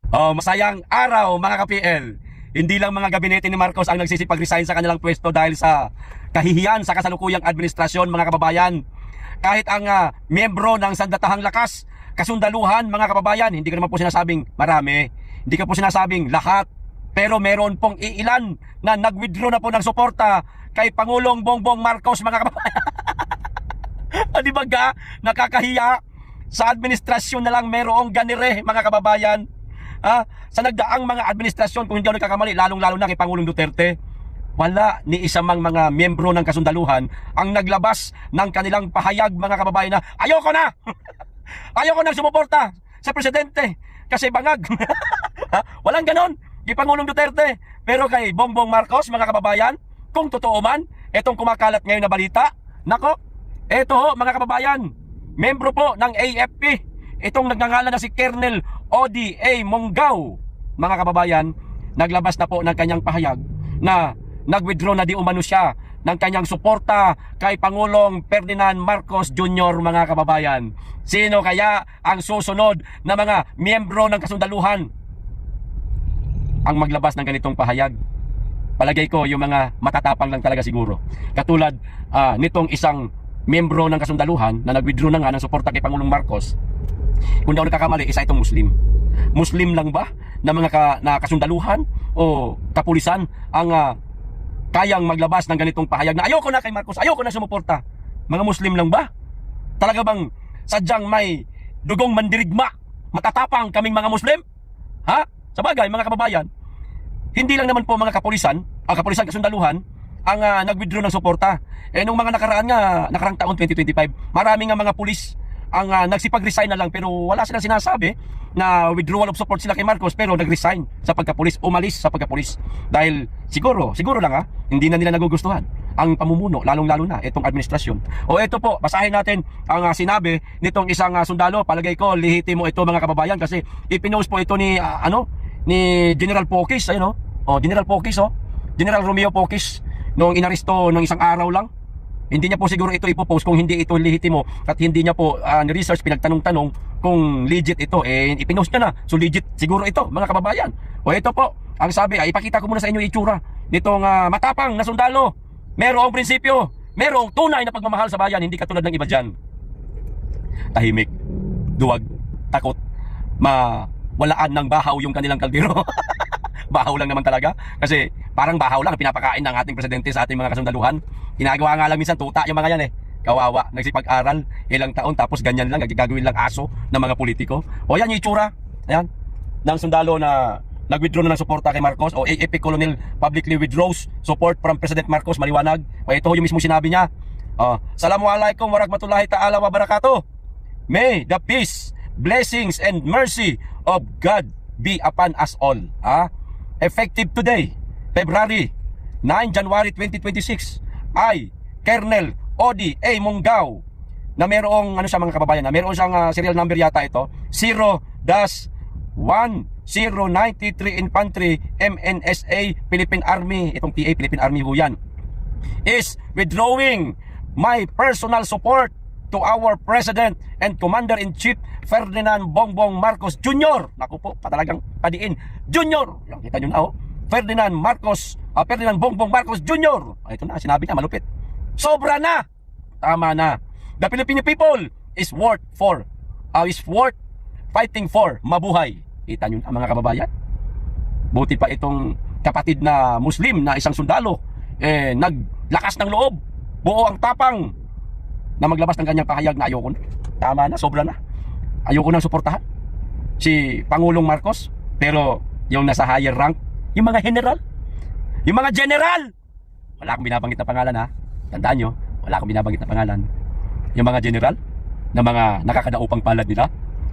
Oh, masayang araw mga ka-PL. Hindi lang mga gabinete ni Marcos ang nagsisipag-resign sa kanilang pwesto dahil sa kahihiyan sa kasalukuyang administrasyon mga kababayan. Kahit ang miyembro ng Sandatahang Lakas, kasundaluhan mga kababayan, hindi ko naman po sinasabing marami, hindi ko po sinasabing lahat, pero meron pong iilan na nag-withdraw na po ng suporta kay Pangulong Bongbong Marcos mga kababayan. Di ba ga? Nakakahiya. Sa administrasyon na lang merong ganire mga kababayan. Sa nagdaang mga administrasyon, kung hindi ako nagkakamali, lalong-lalo na kay Pangulong Duterte, wala ni isa mang mga miyembro ng kasundaluhan ang naglabas ng kanilang pahayag mga kababayan na ayoko na! Ayoko na sumuporta sa presidente kasi bangag. Walang ganon kay Pangulong Duterte. Pero kay Bongbong Marcos mga kababayan, kung totoo man etong kumakalat ngayon na balita, nako, eto ho mga kababayan, membro po ng AFP, itong nagngangalan na si Colonel O.D.A. Monggao mga kababayan, naglabas na po ng kanyang pahayag na nag-withdraw na di umano siya ng kanyang suporta kay Pangulong Ferdinand Marcos Jr. mga kababayan. Sino kaya ang susunod na mga miyembro ng kasundaluhan ang maglabas ng ganitong pahayag? Palagay ko yung mga matatapang lang talaga siguro. Katulad nitong isang miyembro ng kasundaluhan na nag-withdraw na nga ng suporta kay Pangulong Marcos. Kung daw nagkakamali, isa itong Muslim. Muslim lang ba na mga kasundaluhan o kapulisan ang kayang maglabas ng ganitong pahayag na ayoko na kay Marcos, ayoko na sumuporta? Mga Muslim lang ba? Talaga bang sadyang may dugong mandirigma, matatapang kaming mga Muslim? Sa bagay mga kababayan, hindi lang naman po mga kapulisan kasundaluhan ang nag-withdraw ng suporta. Nung mga nakarang taon 2025, marami nga mga pulis ang nagsipag-resign na lang, pero wala silang sinasabi na withdrawal of support sila kay Marcos, pero nag-resign sa pagkapulis, umalis sa pagkapulis. Dahil siguro lang hindi na nila nagugustuhan ang pamumuno, lalong-lalo na itong administrasyon. O ito po, basahin natin ang sinabi nitong isang sundalo. Palagay ko, lihitimo ito mga kababayan, kasi ipinost po ito ni General Pokis, General Pokis, General Romeo Pokis, noong inaresto ng isang araw lang. Hindi niya po siguro ito ipopost kung hindi ito lehitimo at hindi niya po ni-research, pinagtanong-tanong kung legit ito. Ipinost niya na. So legit siguro ito mga kababayan. O ito po, ang sabi, ipakita ko muna sa inyo itsura nitong matapang na sundalo. Merong prinsipyo, merong tunay na pagmamahal sa bayan, hindi katulad ng iba dyan. Tahimik, duwag, takot, mawalaan ng bahaw yung kanilang kaldero. Bahaw lang naman talaga, kasi parang bahaw lang pinapakain ng ating presidente sa ating mga kasundaluhan. Ginagawa nga lang minsan tuta yung mga yan kawawa, nagsipag-aral ilang taon tapos ganyan lang, gagawin lang aso ng mga politiko. O yan yung itsura, ayan, ng sundalo na nag-withdraw na ng suporta kay Marcos. O AFP Colonel publicly withdraws support from President Marcos, maliwanag. O ito yung mismo sinabi niya. Assalamualaikum warahmatullahi ta'ala wabarakatuh. May the peace, blessings and mercy of God be upon us all. Effective today, February 9, January 2026, ay Colonel O.D.A. Monggao na merong siya mga kababayan, na meron siyang serial number yata ito, 0-1093 Infantry MNSA Philippine Army, itong PA Philippine Army ho yan, is withdrawing my personal support to our President and Commander-in-Chief Ferdinand Bongbong Marcos Jr. Naku po, patalagang padiin, Jr. Yung kita nyo na Ferdinand Bongbong Marcos Jr. Ito na, sinabi niya, malupit. Sobra na, tama na. The Filipino people is worth fighting for, mabuhay. Kita nyo na mga kababayan. Buti pa itong kapatid na Muslim na isang sundalo, naglakas ng loob, buo ang tapang na maglabas ng kanyang pahayag na ayoko na. Tama na, sobra na. Ayoko na suportahan si Pangulong Marcos. Pero yung nasa higher rank, yung mga general, wala akong binabanggit na pangalan Tandaan nyo, wala akong binabanggit na pangalan. Yung mga general, na mga nakakadaupang palad nila,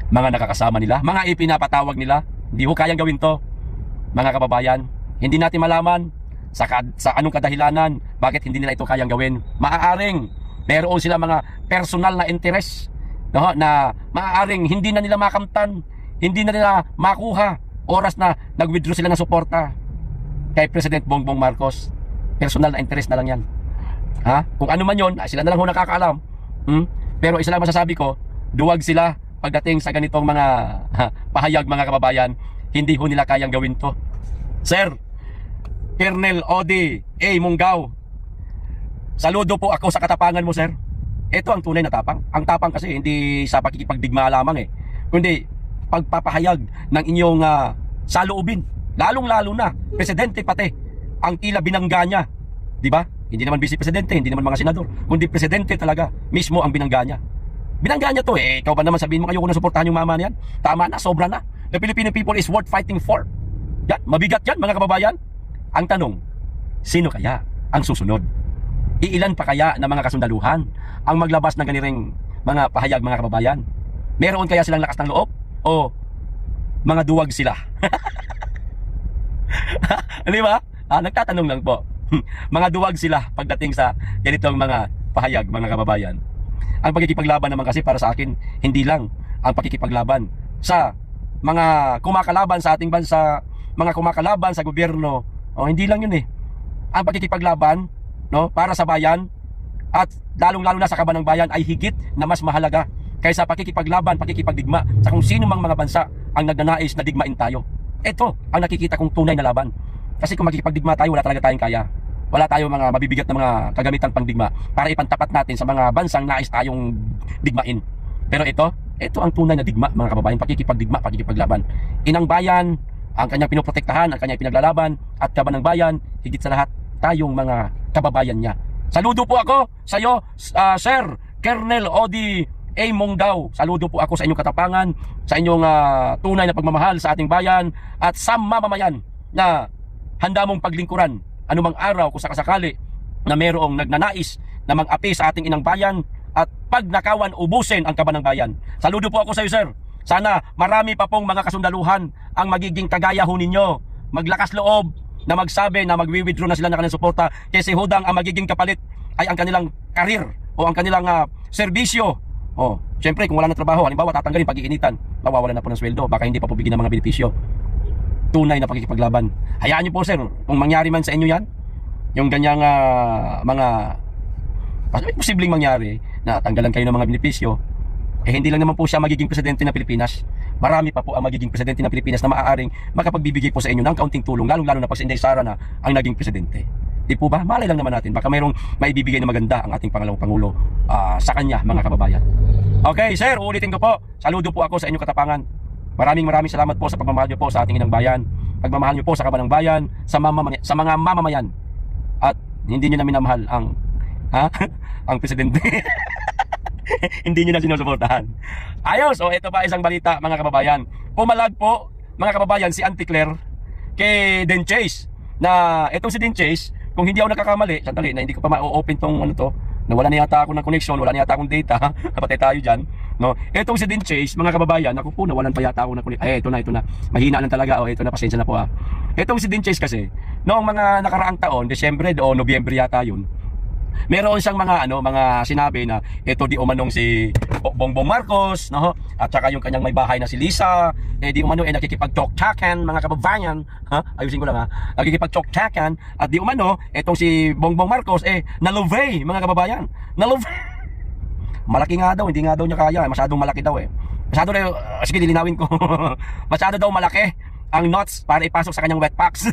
mga nakakasama nila, mga ipinapatawag nila, hindi ko kayang gawin to. Mga kababayan, hindi natin malaman sa anong kadahilanan bakit hindi nila ito kayang gawin. Maaaring meron sila mga personal na interest, na maaaring hindi na nila makamtan, hindi na nila makuha oras na nag-withdraw sila ng suporta kay President Bongbong Marcos. Personal na interest na lang yan. Kung ano man yon, sila na lang ho nakakaalam. Pero isa lang masasabi ko, duwag sila pagdating sa ganitong mga pahayag mga kababayan. hindi ho nila kayang gawin to. Sir, Colonel Odi A. Munggao, saludo po ako sa katapangan mo, sir. Ito ang tunay na tapang. Ang tapang kasi hindi sa pakikipagdigma lamang kundi pagpapahayag ng inyong saloobin. Lalong-lalo na, presidente pati, ang tila binangga niya. Di ba? Hindi naman vice presidente, hindi naman mga senador, kundi presidente talaga, mismo ang binangga niya. Binangga niya to ikaw ba naman sabihin mo kayo kung nasuportahan yung mama niyan? Tama na, sobra na. The Filipino people is worth fighting for. Yan, mabigat yan mga kababayan. Ang tanong, sino kaya ang susunod? Iilan pa kaya na mga kasundaluhan ang maglabas ng ganiring mga pahayag mga kababayan? Meron kaya silang lakas ng loob? O mga duwag sila? Di ba? Nagtatanong lang po. Mga duwag sila pagdating sa ganitong mga pahayag mga kababayan. Ang pagkikipaglaban naman kasi para sa akin, hindi lang ang pagkikipaglaban sa mga kumakalaban sa ating bansa, mga kumakalaban sa gobyerno. Hindi lang yun Ang pagkikipaglaban, no, para sa bayan at lalong-lalo na sa kaban ng bayan ay higit na mas mahalaga kaysa pakikipaglaban, pakikipagdigma sa kung sino mang mga bansa ang nagnanais na digmain tayo. Ito ang nakikita kong tunay na laban. Kasi kung magkikipagdigma tayo, wala talaga tayong kaya. Wala tayong mga mabibigat na mga kagamitang pangdigma para ipantapat natin sa mga bansang nais tayong digmain. Pero ito ang tunay na digma mga kababayan, pakikipagdigma, pakikipaglaban. Inang bayan, ang kanyang pinoprotektahan, ang kanyang pinaglalaban, at kaban ng bayan, higit sa lahat, tayong mga kababayan niya. Saludo po ako sa iyo, Sir Colonel Odi A. Munggao. Saludo po ako sa inyong katapangan, sa inyong tunay na pagmamahal sa ating bayan, at sa mamamayan na handa mong paglingkuran anumang araw kung sakasakali na mayroong nagnanais na mag-api sa ating inang bayan at pagnakawan ubusin ang kaban ng bayan. Saludo po ako sa iyo, sir. Sana marami pa pong mga kasundaluhan ang magiging kagaya ho ninyo. Maglakas loob na magsabi na magwi-withdraw na sila ng kanilang suporta kasi hudang ang magiging kapalit ay ang kanilang karir o ang kanilang serbisyo. Siyempre kung wala na trabaho, halimbawa tatanggalin pag-iinitan, mawawalan na po ng sweldo, baka hindi pa po bigyan ng mga benepisyo. Tunay na pakikipaglaban. Hayaan niyo po, sir, kung mangyari man sa inyo yan, yung ganyang mga posibleng mangyari na tanggalan kayo ng mga benepisyo, hindi lang naman po siya magiging presidente ng Pilipinas. Marami pa po ang magiging presidente ng Pilipinas na maaaring makapagbibigay po sa inyo ng kaunting tulong, lalong-lalo na pag si Inday Sara na ang naging presidente. Di po ba? Malay lang naman natin, baka mayroong maibibigay na maganda ang ating pangalawang Pangulo sa kanya, mga kababayan. Okay, sir, uulitin ko po. Saludo po ako sa inyong katapangan. Maraming salamat po sa pagmamahal niyo po sa ating inang bayan. Pagmamahal niyo po sa kaban ng bayan, sa mga mamamayan. At hindi niyo na minamahal ang presidente. Hindi niyo na sinusuportahan. Ayos, ito pa isang balita mga kababayan. Pumalag po mga kababayan si Auntie Claire kay Den Chase. Na itong si Den Chase, kung hindi ako nakakamali, sandali na hindi ko pa ma-open tong nawala na yata ako ng connection, wala na yata akong data, patay tayo dyan, no? Etong si Den Chase, mga kababayan, ako po, nawalan pa yata ako ng connection, ito na, mahina lang talaga, ito na, pasensya na po Etong si Den Chase kasi, noong mga nakaraang taon, Desyembre o Nobyembre yata yun, meron siyang mga sinabi na ito di umanong si Bongbong Marcos, no? At saka yung kanyang may bahay na si Lisa, di umano nakikipag-chok-chakan mga kababayan, ayusin ko lang nakikipag-chok-chakan, at di umano itong si Bongbong Marcos nalovey mga kababayan, nalovey. Malaki nga daw, hindi nga daw niya kaya, masyadong malaki daw Masyado daw, sige lilinawin ko. Masyado daw malaki ang nuts para ipasok sa kanyang wet packs.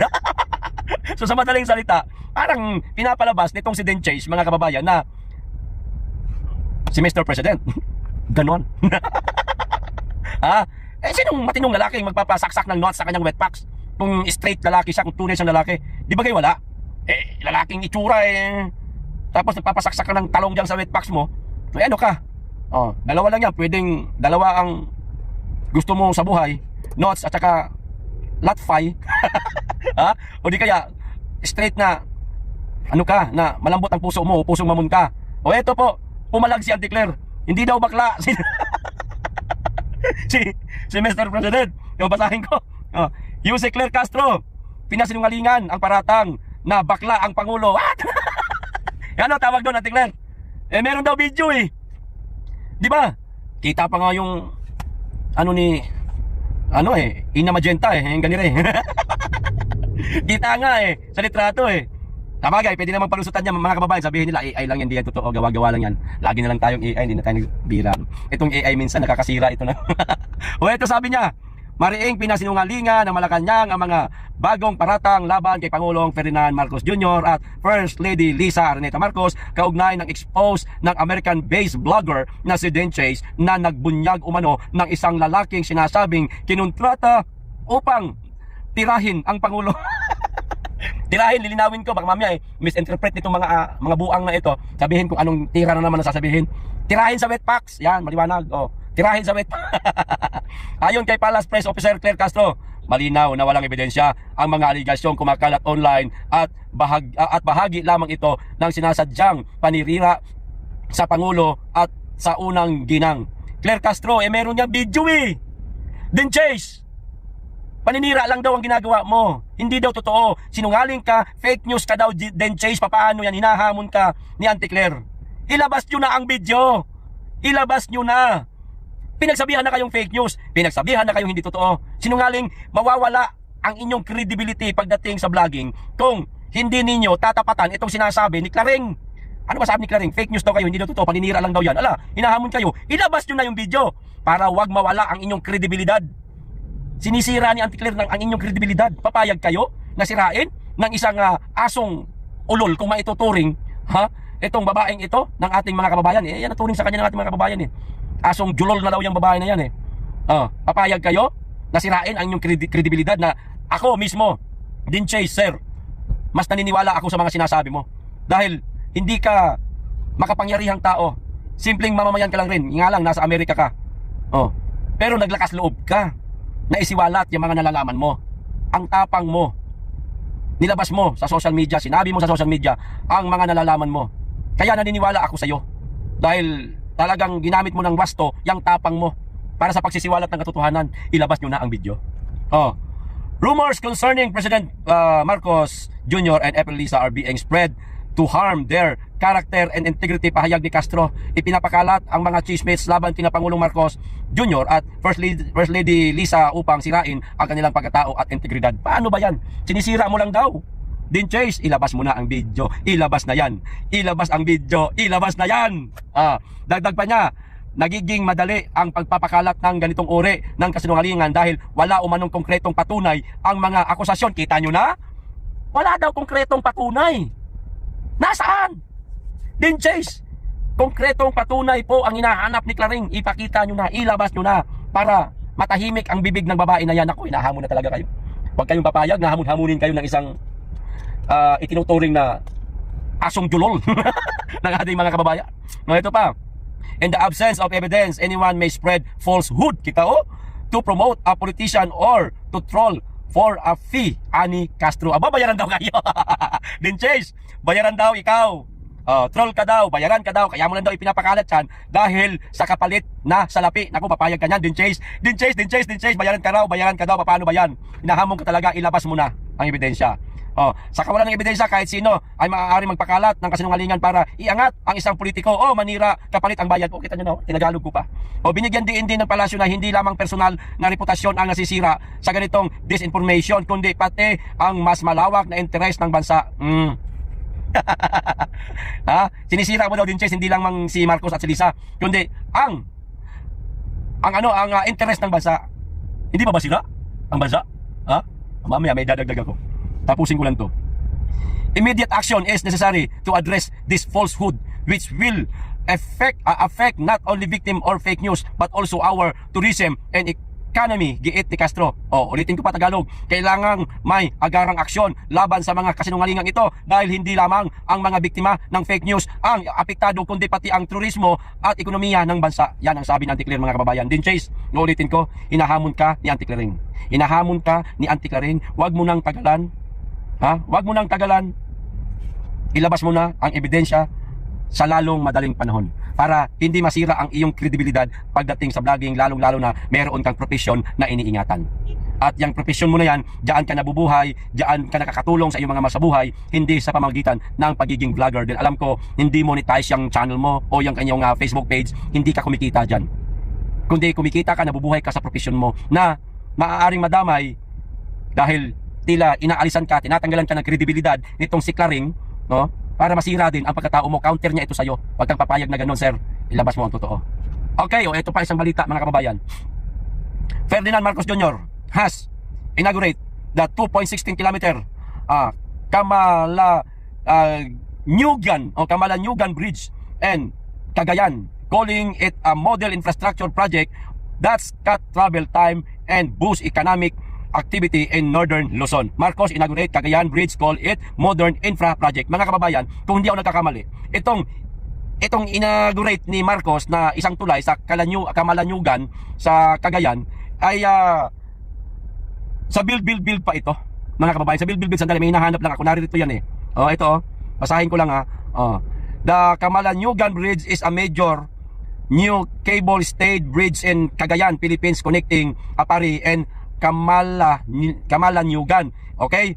So sa madaling salita, parang pinapalabas nitong si Den Chase mga kababayan na si Mr. President ganon. Sinong matinong lalaki magpapasaksak ng nuts sa kanyang wet packs? Kung straight lalaki siya, kung tunay siyang lalaki, di ba kayo wala? Lalaking itsura tapos nagpapasaksak ka ng talong dyan sa wet packs mo, ano ka? Dalawa lang yan, pwedeng dalawa ang gusto mo sa buhay, nuts at saka latfy. O di kaya straight na na malambot ang puso mo, pusong mamon ka. Eto po, pumalag si Auntie Claire. Hindi daw bakla si Mr. President. Yung basahin ko. Jose Claire Castro, pinasinungalingan ang paratang na bakla ang Pangulo. Ano tawag doon, Auntie Claire? Meron daw video di ba? Kita pa nga yung Ina Magenta yung ganire. Kita nga sa litrato Sabagay, pwede naman palusutan niya mga kababayan, sabihin nila AI lang yan, hindi yan totoo, gawa-gawa lang yan. Lagi na lang tayong AI, hindi na tayo nagbira. Itong AI minsan nakakasira ito na. Ito sabi niya, mariing pinasinungalingan ng Malacanang ang mga bagong paratang laban kay Pangulong Ferdinand Marcos Jr. at First Lady Lisa Araneta Marcos kaugnay ng expose ng American-based vlogger na si Den Chase na nagbunyag umano ng isang lalaking sinasabing kinontrata upang tirahin ang Pangulo. Tirahin, lilinawin ko, baka mamaya misinterpret nitong mga buang na ito. Sabihin kung anong tira na naman na sasabihin. Tirahin sa wetpacks. Yan, maliwanag. Tirahin sa wetpacks. Ayon kay Palace Press Officer Claire Castro, malinaw na walang ebidensya ang mga aligasyong kumakalat online at bahagi lamang ito ng sinasadyang panirira sa Pangulo at sa unang ginang. Claire Castro, meron niyang video Den Chase, paninira lang daw ang ginagawa mo. Hindi daw totoo. Sinungaling ka, fake news ka daw, Den Chase. Papaano yan? Hinahamon ka ni Auntie Claire. Ilabas nyo na ang video. Ilabas nyo na. Pinagsabihan na kayong fake news. Pinagsabihan na kayong hindi totoo. Sinungaling, mawawala ang inyong credibility pagdating sa vlogging kung hindi ninyo tatapatan itong sinasabi ni Claring. Ano ba sabi ni Claring? Fake news daw kayo, hindi daw totoo, paninira lang daw yan. Ala, hinahamon kayo. Ilabas nyo na yung video para wag mawala ang inyong credibility. Sinisira ni Auntie Claire ang inyong kredibilidad. Papayag kayo na sirain ng isang asong ulol kung maituturing, itong babaeng ito ng ating mga kababayan. Yan naturing sa kanya ng ating mga kababayan. Asong julol na daw yung babae na yan. Papayag kayo na sirain ang inyong kredibilidad na ako mismo, Den Chase, sir, mas naniniwala ako sa mga sinasabi mo. Dahil hindi ka makapangyarihang tao. Simpleng mamamayan ka lang rin. Nga lang, nasa Amerika ka. Pero naglakas loob ka na isiwalat yung mga nalalaman mo. Ang tapang mo. Nilabas mo sa social media, sinabi mo sa social media ang mga nalalaman mo. Kaya naniniwala ako sa iyo. Dahil talagang ginamit mo ng wasto yung tapang mo para sa pagsisiwalat ng katotohanan. Ilabas nyo na ang video. Rumors concerning President Marcos Jr. and April Lisa are being spread to harm their character and integrity, pahayag ni Castro. Ipinapakalat ang mga chismates laban kina Pangulong Marcos Jr. at First Lady Lisa upang sirain ang kanilang pagkatao at integridad. Paano ba yan? Sinisira mo lang daw. Den Chase, ilabas mo na ang video. Ilabas na yan. Ilabas ang video. Ilabas na yan. Dagdag pa niya, nagiging madali ang pagpapakalat ng ganitong uri ng kasinungalingan dahil wala umanong konkretong patunay ang mga akusasyon. Kita nyo na? Wala daw konkretong patunay. Nasaan? Den Chase, konkretong patunay po ang hinahanap ni Claring. Ipakita nyo na, ilabas nyo na para matahimik ang bibig ng babae na yan. Ako, hinahamon na talaga kayo. Huwag kayong papayag na hamun-hamunin kayo ng isang itinuturing na asong julol ng ating mga kababayan. Ito pa, in the absence of evidence, anyone may spread falsehood, to promote a politician or to troll for a fee. Ani Castro, bayaran daw kayo. Den Chase, bayaran daw ikaw. Troll ka daw, bayaran ka daw. Kaya mo lang daw ipinapakalat yan dahil sa kapalit na salapi. Naku, papayag ka niyan, Den Chase. Den Chase, bayaran ka daw. Paano ba yan? Hinahamon ka talaga, ilabas mo na ang ebidensya. Sa kawalan ng ebidensya, kahit sino ay maaari magpakalat ng kasinungalingan para iangat ang isang politiko. Manira, kapalit ang bayad. Kita nyo na, tinagalog ko pa. Binigyan din ng palasyo na hindi lamang personal na reputasyon ang nasisira sa ganitong disinformation, kundi pati ang mas malawak na interes ng bansa. Sinisira mo daw din, Chase, hindi lang si Marcos at si Lisa, kundi ang interes ng bansa. Hindi ba sira ang bansa? Mamaya may dadagdag ako. Tapusin ko lang to. Immediate action is necessary to address this falsehood which will affect not only victim or fake news but also our tourism and economy, giit ni Castro. Ulitin ko pa Tagalog. Kailangang may agarang aksyon laban sa mga kasinungalingang ito dahil hindi lamang ang mga biktima ng fake news ang apektado kundi pati ang turismo at ekonomiya ng bansa. Yan ang sabi ng Auntie Claire, mga kababayan. Den Chase, ulitin ko, hinahamon ka ni Auntie Claring. Hinahamon ka ni Auntie Claring. Huwag mo nang tagalan. Huwag mo nang tagalan. Ilabas mo na ang ebidensya sa lalong madaling panahon para hindi masira ang iyong kredibilidad pagdating sa vlogging, lalong-lalo na meron kang profesyon na iniingatan. At yung profesyon mo na yan, diyan ka nabubuhay, diyan ka nakakatulong sa iyong mga masabuhay, hindi sa pamamagitan ng pagiging vlogger. Din alam ko, hindi monetize yung channel mo o yung kanyang Facebook page, hindi ka kumikita dyan. Kundi kumikita ka, nabubuhay ka sa profesyon mo na maaaring madamay dahil tila inaalisan ka, tinatanggalan ka ng kredibilidad nitong si Claring, para masira din ang pagkatao mo. Counter niya ito sa'yo. Huwag kang papayag na ganun, sir. Ilabas mo ang totoo. Okay, ito pa isang balita, mga kababayan. Ferdinand Marcos Jr. has inaugurate the 2.16 kilometer Kamalanyugan Bridge and Cagayan, calling it a model infrastructure project that's cut travel time and boost economic activity in Northern Luzon. Marcos inaugurate Cagayan Bridge, call it modern infra project. Mga kababayan, kung hindi ako nagkakamali, itong inaugurate ni Marcos na isang tulay sa Kamalanyugan sa Cagayan ay sa build pa ito. Mga kababayan, sa build sandali, may hinahanap lang ako, narito yan eh. Ito, basahin ko lang ha. The Kamalanyugan Bridge is a major new cable-stayed bridge in Cagayan, Philippines, connecting Apari and Kamalanyugan. Okay?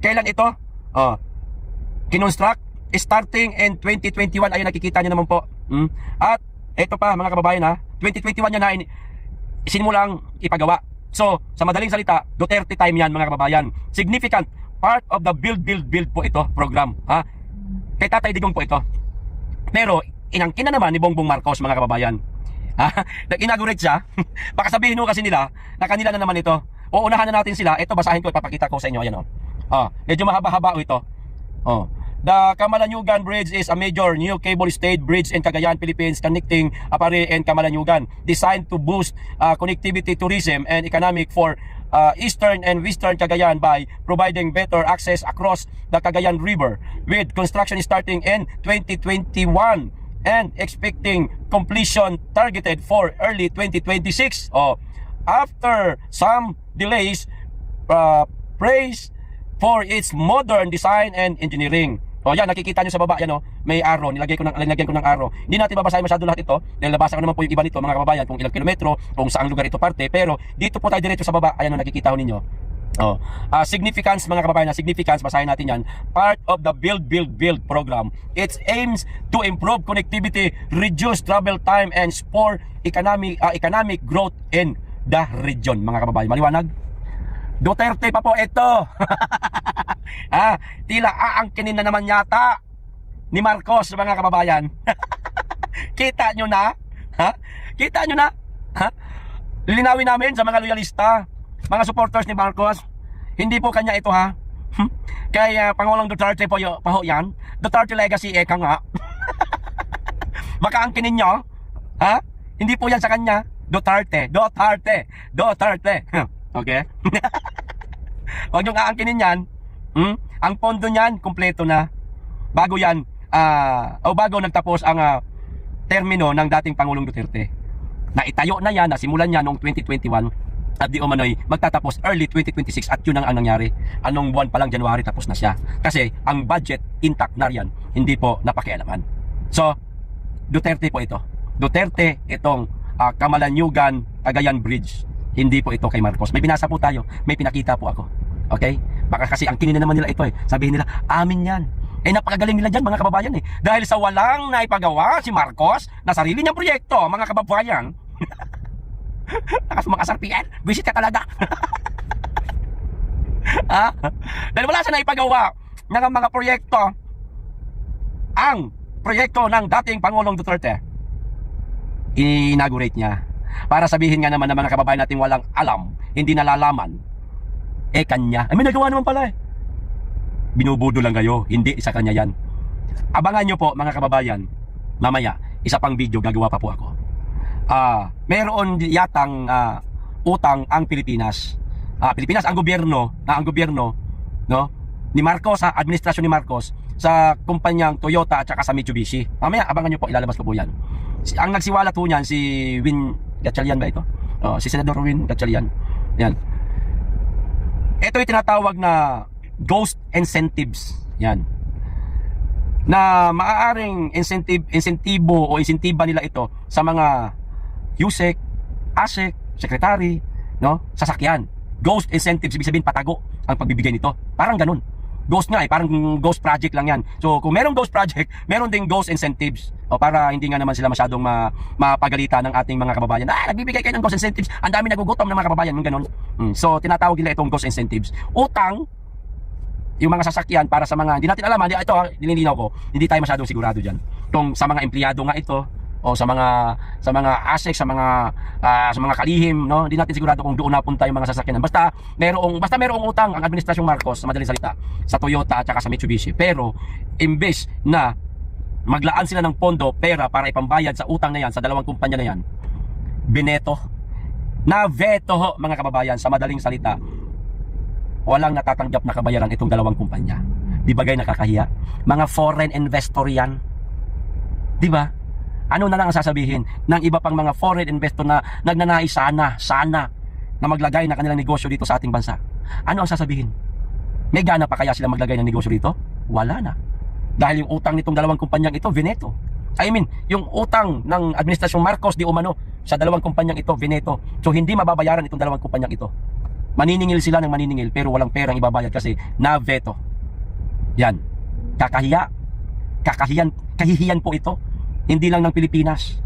Kailan ito? Kinonstruct starting in 2021. Ayun, nakikita nyo naman po. At ito pa mga kababayan ha, 2021 yan na sinimulang ipagawa. So, sa madaling salita, Duterte time yan mga kababayan. Significant part of the build po ito, program. Kay Tatay Digong po ito. Pero, inangkin na naman ni Bongbong Marcos mga kababayan. Nag-inaugurate siya. Baka sabihin nyo kasi nila na kanila na naman ito. O unahan na natin sila. Ito, basahin ko, ipapakita ko sa inyo. Ayan medyo mahaba-haba ito. The Kamalanyugan Bridge is a major new cable-stayed bridge in Cagayan, Philippines, connecting Apare and Kamalanyugan, designed to boost connectivity, tourism, and economic for eastern and western Cagayan by providing better access across the Cagayan River, with construction starting in 2021 and expecting completion targeted for early 2026. After some delays, praise for its modern design and engineering. Yan, nakikita nyo sa baba, yan may arrow, nilagyan ko ng arrow. Hindi natin babasahin masyado lahat ito, dahil nabasa ko naman po yung iba nito mga kababayan, kung ilang kilometro, kung saang lugar ito parte, pero dito po tayo diretso sa baba, ayan nakikita ho ninyo. Significance mga kababayan, significance, basahin natin yan. Part of the build program. It aims to improve connectivity, reduce travel time, and spur economic growth in the region. Mga kababayan, maliwanag? Duterte pa po ito. Tila aangkinin na naman yata ni Marcos mga kababayan. Kita nyo na? Kita nyo na? Lilinawin namin sa mga loyalista, mga supporters ni Marcos, hindi po kanya ito Kaya Pangulong Duterte po yan. Duterte legacy eka nga. Baka angkinin nyo. Hindi po yan sa kanya. Duterte. Okay? Huwag niyong aangkinin yan. Ang pondo niyan, kumpleto na. Bago yan, bago nagtapos ang termino ng dating Pangulong Duterte. Naitayo na yan, nasimulan niya noong 2021 at di umano'y magtatapos early 2026 at yun ang nangyari. Anong buwan pa lang, January, tapos na siya. Kasi ang budget intact na riyan, hindi po napakialaman. So, Duterte po ito. Duterte itong Kamalanyugan Cagayan Bridge. Hindi po ito kay Marcos. May binasa po tayo, may pinakita po ako. Okay? Baka kasi ang kinin naman nila ito sabihin nila, amin yan. Napakagaling nila dyan mga kababayan Dahil sa walang naipagawa si Marcos na sarili niyang proyekto, mga kababayan. Nakasumakasar PN, visit ka talaga. Dahil wala siya naipagawa ng mga proyekto, ang proyekto ng dating Pangulong Duterte, inaugurate niya. Para sabihin nga naman ng mga kababayan natin walang alam, hindi nalalaman, kanya. May nagawa naman pala Binubudo lang kayo, hindi sa kanya yan. Abangan nyo po mga kababayan, mamaya, isa pang video gagawa pa po ako. Meron yatang utang ang Pilipinas. Pilipinas, ang gobyerno no, ni Marcos, sa administrasyon ni Marcos, sa kumpanyang Toyota at saka sa Mitsubishi. Mamaya, abangan nyo po, ilalabas ko po yan. Ang nagsiwalat po niyan, si Win Gatchalian ba ito? Si Senador Win Gatchalian. Yan. Ito yung tinatawag na ghost incentives. Yan. Na maaaring insentibo o insentiba nila ito sa mga USEC, ASEC, secretary, no? Sasakyan. Ghost incentives, ibig sabihin patago ang pagbibigay nito. Parang ganun. Ghost nga parang ghost project lang yan. So kung merong ghost project, meron ding ghost incentives. O para hindi nga naman sila masyadong mapagalitan ng ating mga kababayan. Nagbibigay kayo ng ghost incentives. Ang dami nagugutom ng mga kababayan, yung ganun. So tinatawag nila itong ghost incentives. Utang, yung mga sasakyan para sa mga, hindi natin alam, ito nililinaw ko, hindi tayo masyadong sigurado dyan. Kung sa mga empleyado nga ito, o sa mga ASEC, sa mga kalihim, no? Hindi natin sigurado kung doon napunta yung mga sasakyan. Basta merong utang ang administrasyong Marcos, sa madaling salita, sa Toyota at saka sa Mitsubishi. Pero imbes na maglaan sila ng pondo, pera para ipambayad sa utang na yan, sa dalawang kumpanya na yan, veto ho, mga kababayan, sa madaling salita, walang natatanggap na kabayaran itong dalawang kumpanya. Di ba, nakakahiya? Mga foreign investor yan. Di ba? Ano na lang ang sasabihin ng iba pang mga foreign investor na nagnanais sana na maglagay ng kanilang negosyo dito sa ating bansa? Ano ang sasabihin? May gana pa kaya sila maglagay ng negosyo dito? Wala na. Dahil yung utang nitong dalawang kumpanyang ito, veneto. Yung utang ng administrasyong Marcos di umano sa dalawang kumpanyang ito, veneto. So hindi mababayaran itong dalawang kumpanyang ito. Maniningil sila ng maniningil pero walang perang ibabayad kasi na-veto. Yan. Kahihiyan po ito. Hindi lang ng Pilipinas.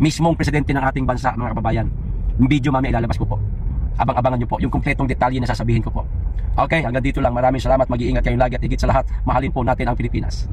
Mismong presidente ng ating bansa, mga kababayan. Yung video mamaya ilalabas ko po. Abang-abangan nyo po yung kumpletong detalye na sasabihin ko po. Okay, hanggang dito lang. Maraming salamat. Mag-iingat kayong lagi at higit sa lahat, mahalin po natin ang Pilipinas.